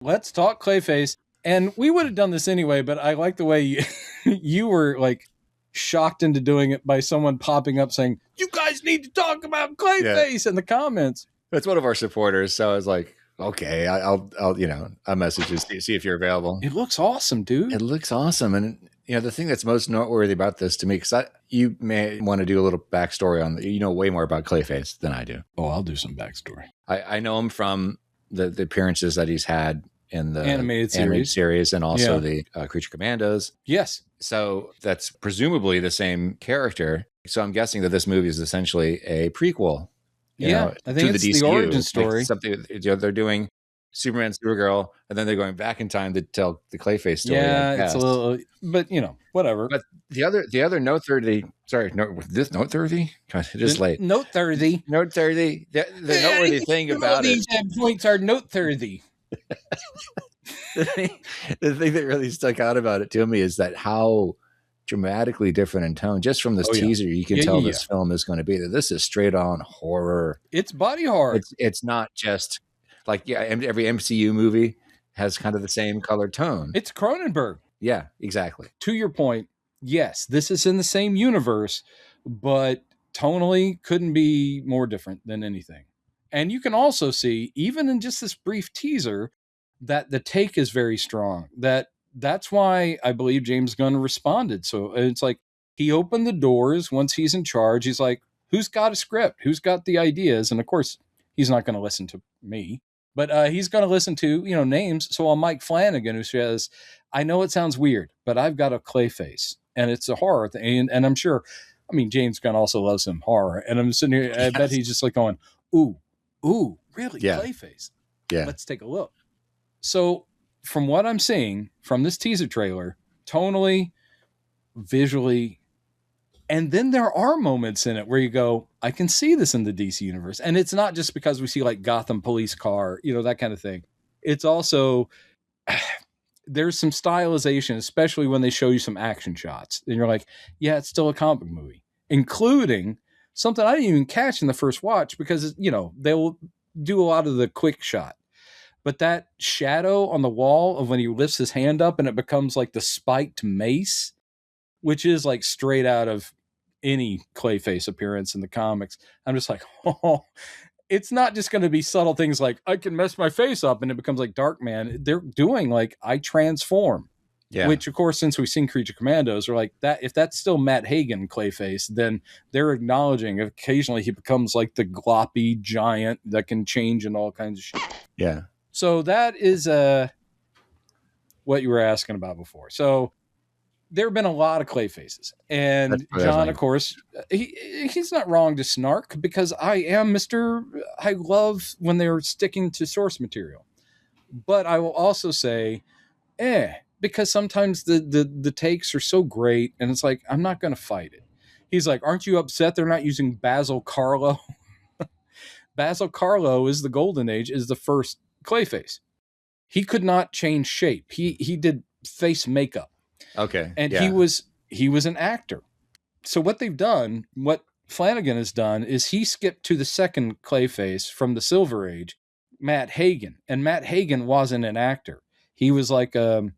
Let's talk Clayface. And we would have done this anyway, but I like the way you were like shocked into doing it by someone popping up saying, "You guys need to talk about Clayface," in the comments. It's one of our supporters, so I was like, okay, I'll I'll message you, see if you're available. It looks awesome, dude. It looks awesome. And the thing that's most noteworthy about this to me, because you may want to do a little backstory on, way more about Clayface than I do. Oh, I'll do some backstory. I know him from the appearances that he's had in the animated series and also the Creature Commandos. Yes. So that's presumably the same character. So I'm guessing that this movie is essentially a prequel. I think it's the origin story. Like something they're doing Superman, Supergirl, and then they're going back in time to tell the Clayface story. Yeah, it's a little, but whatever. But the other noteworthy. Sorry, this noteworthy. God, it is late. Noteworthy. Noteworthy. The noteworthy thing about these points are noteworthy. The thing that really stuck out about it to me is that how dramatically different in tone, just from this teaser, you can tell this film is going to be that this is straight on horror. It's body horror. It's not just like, every MCU movie has kind of the same color tone. It's Cronenberg. Yeah, exactly. To your point, yes, this is in the same universe, but tonally couldn't be more different than anything. And you can also see, even in just this brief teaser, that the take is very strong. That's why I believe James Gunn responded. So it's like he opened the doors once he's in charge. He's like, who's got a script? Who's got the ideas? And of course, he's not going to listen to me, but he's going to listen to, names. So on Mike Flanagan, who says, I know it sounds weird, but I've got a Clayface and it's a horror thing. And I'm sure, James Gunn also loves some horror. And I'm sitting here, I bet he's just like going, ooh, really? Yeah. Clayface? Yeah. Let's take a look. So from what I'm seeing from this teaser trailer, tonally, visually, and then there are moments in it where you go, I can see this in the DC universe. And it's not just because we see like Gotham police car, that kind of thing. It's also, there's some stylization, especially when they show you some action shots. And you're like, yeah, it's still a comic movie, including something I didn't even catch in the first watch because, they'll do a lot of the quick shot. But that shadow on the wall of when he lifts his hand up and it becomes like the spiked mace, which is like straight out of any Clayface appearance in the comics. I'm just like, it's not just going to be subtle things like I can mess my face up and it becomes like Darkman. They're doing like I transform. Yeah. Which, of course, since we've seen Creature Commandos, are like that. If that's still Matt Hagen Clayface, then they're acknowledging occasionally he becomes like the gloppy giant that can change and all kinds of shit. Yeah. So that is what you were asking about before. So there have been a lot of Clayfaces. And John, of course, he's not wrong to snark because I love when they're sticking to source material. But I will also say, because sometimes the takes are so great and it's like, I'm not going to fight it. He's like, aren't you upset they're not using Basil Karlo? Basil Karlo is the Golden Age, is the first Clayface. He could not change shape. He did face makeup. Okay. And he was an actor. So what Flanagan has done is he skipped to the second Clayface from the Silver Age, Matt Hagen. And Matt Hagen wasn't an actor. He was like a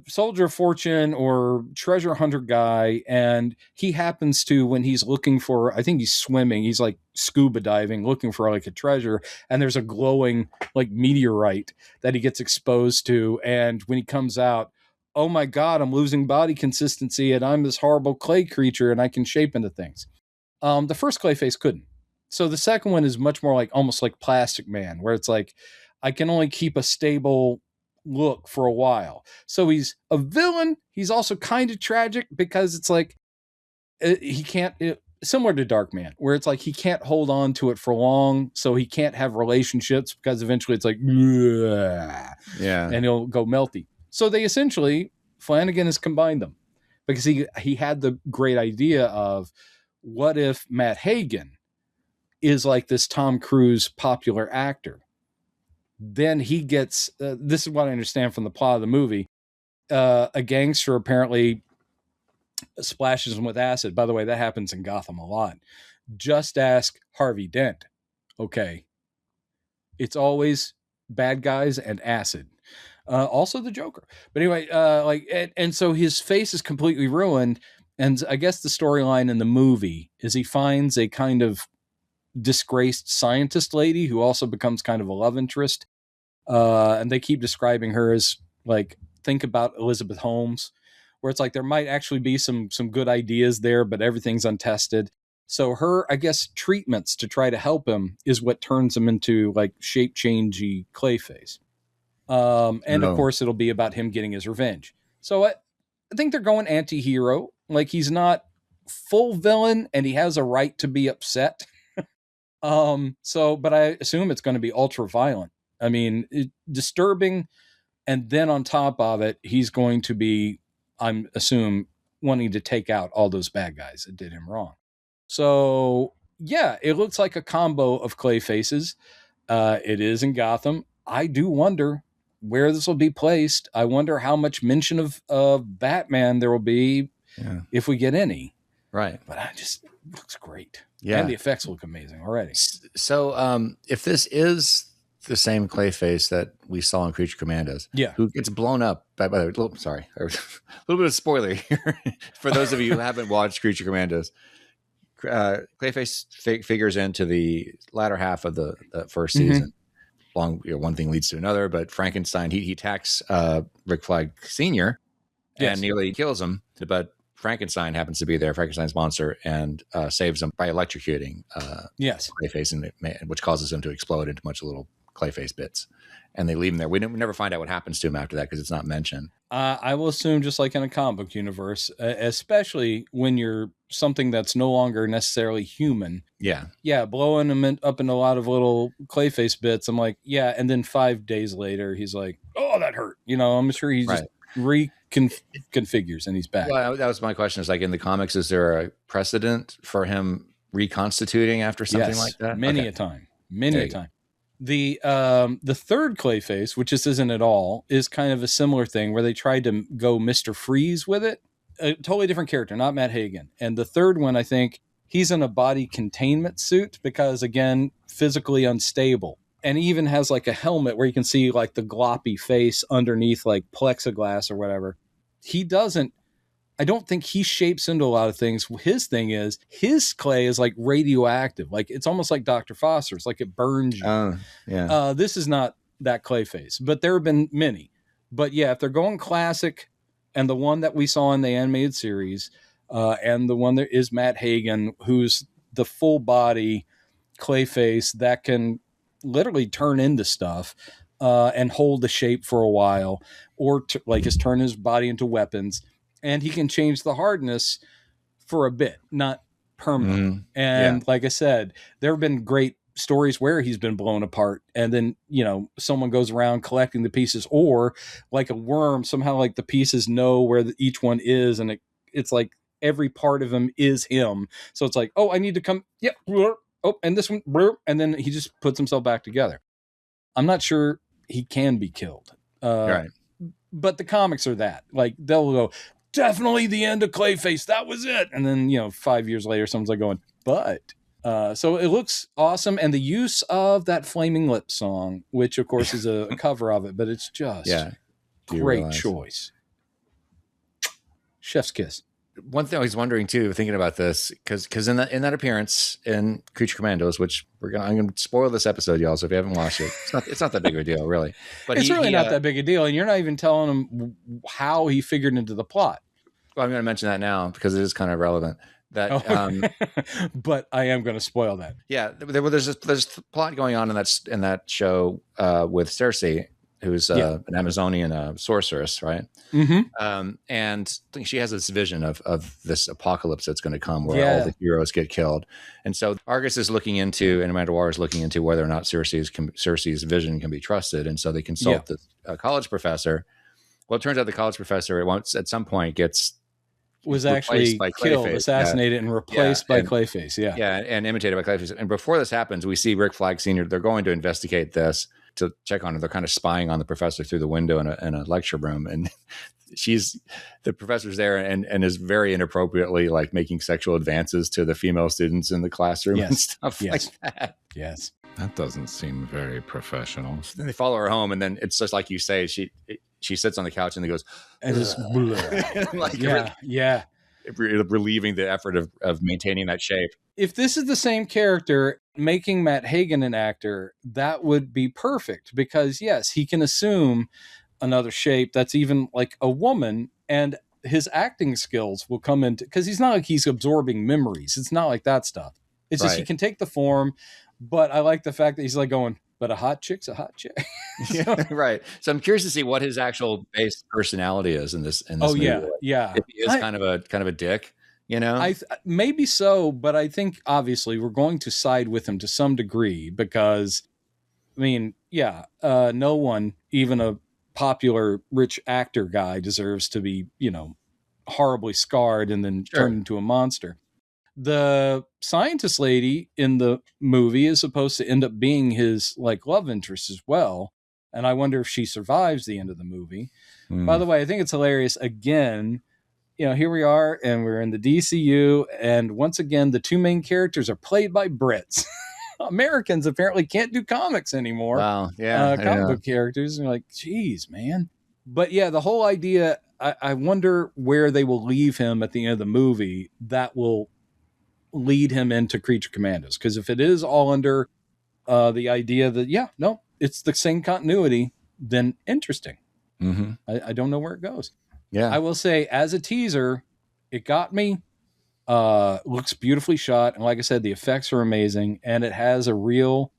soldier of fortune or treasure hunter guy. And he happens to, when he's looking for, I think he's swimming, he's like scuba diving, looking for like a treasure. And there's a glowing like meteorite that he gets exposed to. And when he comes out, oh my God, I'm losing body consistency and I'm this horrible clay creature and I can shape into things. The first Clayface couldn't. So the second one is much more like almost like Plastic Man, where it's like, I can only keep a stable look for a while. So he's a villain. He's also kind of tragic because it's like he can't, similar to Darkman, where it's like he can't hold on to it for long, so he can't have relationships because eventually it's like, and he'll go melty. So they essentially, Flanagan has combined them because he had the great idea of what if Matt Hagen is like this Tom Cruise popular actor. Then he gets, this is what I understand from the plot of the movie, a gangster apparently splashes him with acid. By the way, that happens in Gotham a lot. Just ask Harvey Dent. Okay. It's always bad guys and acid. Also the Joker. But anyway, and so his face is completely ruined. And I guess the storyline in the movie is he finds a kind of disgraced scientist lady who also becomes kind of a love interest. And they keep describing her as like, think about Elizabeth Holmes, where it's like there might actually be some good ideas there, but everything's untested. So her, I guess, treatments to try to help him is what turns him into like shape-changey Clayface. And of course, it'll be about him getting his revenge. So I think they're going anti-hero. Like, he's not full villain, and he has a right to be upset. But I assume it's going to be ultra violent. I mean, disturbing, and then on top of it, he's going to be, I'm assume, wanting to take out all those bad guys that did him wrong. So yeah, it looks like a combo of Clayfaces. It is in Gotham. I do wonder where this will be placed. I wonder how much mention of Batman there will be, if we get any. Right. But it looks great. Yeah. And the effects look amazing already. So if this is the same Clayface that we saw in Creature Commandos, who gets blown up by the way, sorry, a little bit of spoiler here for those of you who haven't watched Creature Commandos. Clayface figures into the latter half of the first season. One thing leads to another, but Frankenstein, he attacks Rick Flag Sr. and nearly kills him, but Frankenstein happens to be there, Frankenstein's monster, and saves him by electrocuting Clayface, which causes him to explode into much little Clayface bits. And they leave him there. We never find out what happens to him after that because it's not mentioned. I will assume, just like in a comic book universe, especially when you're something that's no longer necessarily human. Yeah, blowing him up in a lot of little Clayface bits. I'm like, yeah, and then 5 days later, he's like, oh, that hurt. I'm sure he just reconfigures and he's back. Well, that was my question. Is like, in the comics, is there a precedent for him reconstituting after something like that? Many a time. The third Clayface, which this isn't at all, is kind of a similar thing where they tried to go Mr. Freeze with it. A totally different character, not Matt Hagen. And the third one, I think, he's in a body containment suit because, again, physically unstable. And he even has like a helmet where you can see like the gloppy face underneath like plexiglass or whatever. I don't think he shapes into a lot of things. His thing is, his clay is like radioactive. Like, it's almost like Dr. Foster's, like it burns you. This is not that Clayface, but there have been many. But yeah, if they're going classic, and the one that we saw in the animated series, and the one that is Matt Hagen, who's the full body Clayface that can literally turn into stuff and hold the shape for a while, or just turn his body into weapons. And he can change the hardness for a bit, not permanent. Like I said, there have been great stories where he's been blown apart, and then someone goes around collecting the pieces, or like a worm, somehow like the pieces know where each one is, and it's like every part of him is him. So it's like, oh, I need to come, and this one, and then he just puts himself back together. I'm not sure he can be killed, but the comics are that, like, they'll go, definitely the end of Clayface, that was it, and then 5 years later someone's like going, but so it looks awesome. And the use of that Flaming Lips song, which of course is a cover of it, but it's just great choice. Chef's kiss. One thing I was wondering too, thinking about this, because in that appearance in Creature Commandos, which I'm going to spoil this episode, y'all. So if you haven't watched it, it's not that big of a deal, really. But it's really not that big a deal, and you're not even telling him how he figured into the plot. Well, I'm going to mention that now because it is kind of relevant. But I am going to spoil that. Yeah, there's a plot going on in that show with Cersei, who's an Amazonian sorceress, right? And she has this vision of this apocalypse that's going to come where all the heroes get killed. And so Argus is looking into, and Amanda Waller is looking into whether or not Cersei's vision can be trusted. And so they consult the college professor. Well, it turns out the college professor at some point was actually killed, assassinated, and replaced by Clayface. And imitated by Clayface. And before this happens, we see Rick Flag Sr. They're going to investigate this, to check on her. They're kind of spying on the professor through the window in a lecture room, and the professor's there and is very inappropriately like making sexual advances to the female students in the classroom and stuff like that. Yes. That doesn't seem very professional. Then they follow her home, and then it's just like you say, she sits on the couch and he goes, and just like yeah, relieving the effort of maintaining that shape. If this is the same character, making Matt Hagen an actor, that would be perfect, because yes, he can assume another shape that's even like a woman, and his acting skills will come into, because he's not like he's absorbing memories. It's not like that stuff. It's just he can take the form. But I like the fact that he's like going, but a hot chick's a hot chick. Yeah, right. So I'm curious to see what his actual base personality is in this movie. Yeah. If he is kind of a dick, you know? Maybe so, but I think obviously we're going to side with him to some degree, because I mean, no one, even a popular rich actor guy, deserves to be, horribly scarred and then turned into a monster. The scientist lady in the movie is supposed to end up being his like love interest as well. And I wonder if she survives the end of the movie. By the way, I think it's hilarious. Again, here we are and we're in the DCU. And once again, the two main characters are played by Brits. Americans apparently can't do comics anymore. Wow. Yeah. Comic book characters. And you're like, geez, man. But yeah, the whole idea, I wonder where they will leave him at the end of the movie that will lead him into Creature Commandos. Because if it is all under the idea that, it's the same continuity, then interesting. Mm-hmm. I don't know where it goes. Yeah. I will say, as a teaser, it got me. Looks beautifully shot. And like I said, the effects are amazing. And it has a real,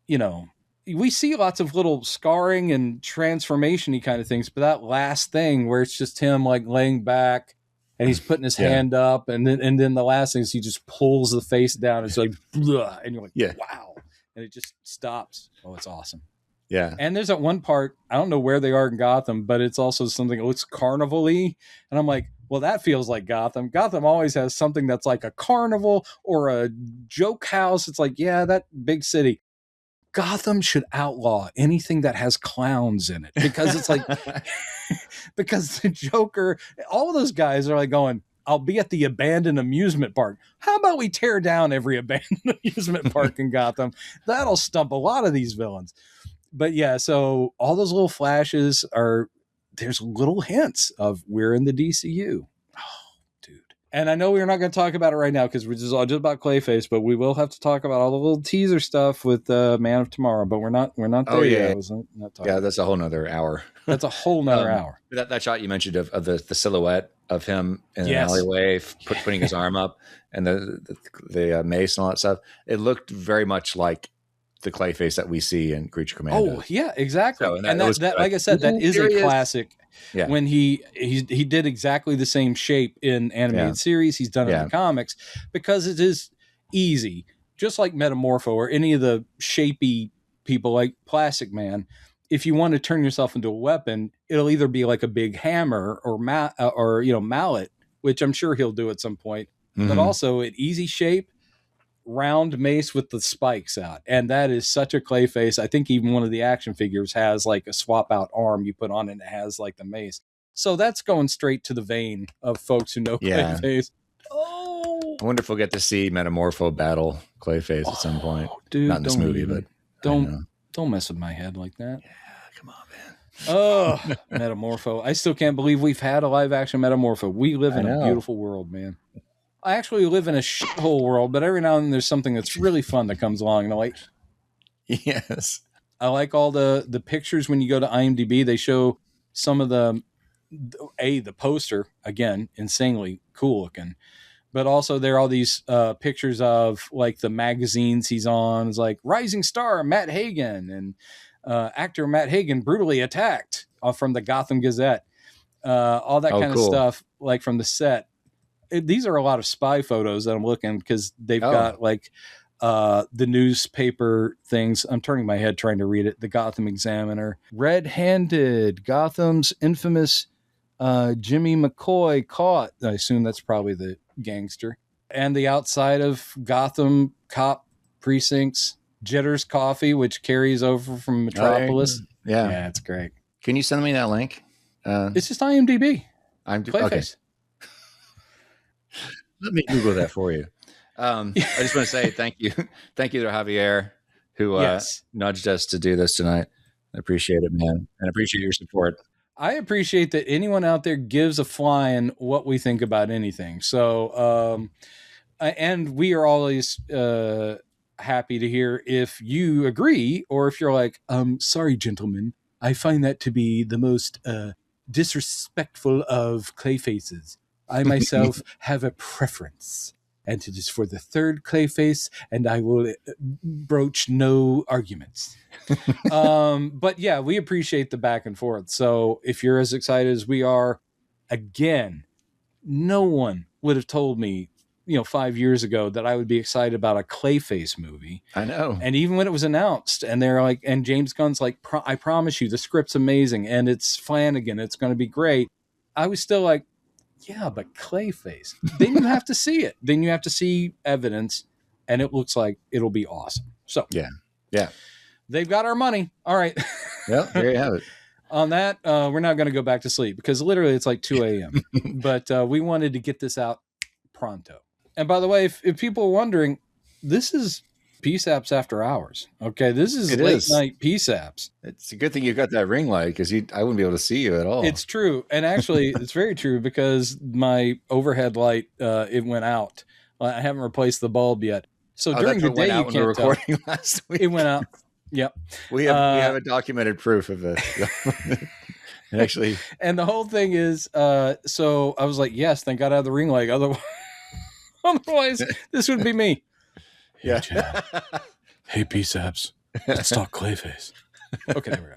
we see lots of little scarring and transformation-y kind of things. But that last thing where it's just him like laying back, and he's putting his hand up, and then the last thing is he just pulls the face down. It's like, blah, and you're like, wow. And it just stops. Oh, it's awesome. Yeah. And there's that one part, I don't know where they are in Gotham, but it's also something that looks carnival-y. And I'm like, well, that feels like Gotham. Gotham always has something that's like a carnival or a joke house. It's like, that big city. Gotham should outlaw anything that has clowns in it, because it's like, because the Joker, all of those guys are like going, I'll be at the abandoned amusement park. How about we tear down every abandoned amusement park in Gotham? That'll stump a lot of these villains. But yeah, so all those little flashes there's little hints of we're in the DCU. And I know we're not going to talk about it right now because we're just about Clayface, but we will have to talk about all the little teaser stuff with Man of Tomorrow. But we're not there yet. That's a whole nother hour. That's a whole nother hour. That shot you mentioned of the silhouette of him in an alleyway, putting his arm up, and the mace and all that stuff. It looked very much like the Clayface that we see in Creature Commandos. Oh yeah, exactly. So, and that like I said, that is a classic. Yeah. When he did exactly the same shape in animated series, he's done it in the comics, because it is easy, just like Metamorpho or any of the shapy people like Plastic Man. If you want to turn yourself into a weapon, it'll either be like a big hammer or mallet, which I'm sure he'll do at some point, but also an easy shape, round mace with the spikes out. And that is such a Clayface. I think even one of the action figures has like a swap out arm you put on it and it has like the mace. So that's going straight to the vein of folks who know Clayface. Oh, I wonder if we'll get to see Metamorpho battle Clayface at some point. Dude, not in this movie, but don't mess with my head like that. Yeah, come on, man. Oh, Metamorpho. I still can't believe we've had a live action Metamorpho. We live in a beautiful world, man. I actually live in a shithole world, but every now and then there's something that's really fun that comes along. And I like, yes, I like all the pictures when you go to IMDb. They show some of the poster, again, insanely cool looking, but also there are all these pictures of like the magazines he's on. It's like rising star Matt Hagen and actor Matt Hagen brutally attacked from the Gotham Gazette. All that kind of stuff, like from the set. These are a lot of spy photos that I'm looking, because they've got like the newspaper things. I'm turning my head trying to read it. The Gotham Examiner, red-handed, Gotham's infamous Jimmy McCoy caught. I assume that's probably the gangster. And the outside of Gotham cop precincts, Jetter's Coffee, which carries over from Metropolis. Yeah, it's great. Can you send me that link? It's just IMDb. Okay. Let me Google that for you. I just want to say thank you to Javier who nudged us to do this tonight. I appreciate it, man. And I appreciate your support. I appreciate that anyone out there gives a flying what we think about anything. So, and we are always happy to hear if you agree or if you're like, sorry, gentlemen, I find that to be the most disrespectful of Clayfaces. I myself have a preference, and it is for the third Clayface, and I will broach no arguments. But yeah, we appreciate the back and forth. So if you're as excited as we are, again, no one would have told me, 5 years ago that I would be excited about a Clayface movie. I know. And even when it was announced and they're like, and James Gunn's like, I promise you the script's amazing and it's Flanagan, it's going to be great. I was still like, yeah, but Clayface. Then you have to see it. Then you have to see evidence and it looks like it'll be awesome. So yeah. They've got our money. All right. Well, there you have it. On that, we're not going to go back to sleep because literally it's like 2 a.m. But we wanted to get this out pronto. And by the way, if people are wondering, this is P-Saps after hours. Okay, this is late night P-Saps. It's a good thing you got that ring light because I wouldn't be able to see you at all. It's true. And actually, it's very true because my overhead light, it went out. I haven't replaced the bulb yet. So during the day, you can't tell. Last week. It went out. Yep. We have a documented proof of it. Actually. And the whole thing is, so I was like, yes, thank God I have the ring light. Otherwise, this would be me. Yeah. Hey, P-Saps. Let's talk Clayface. Okay, there we go.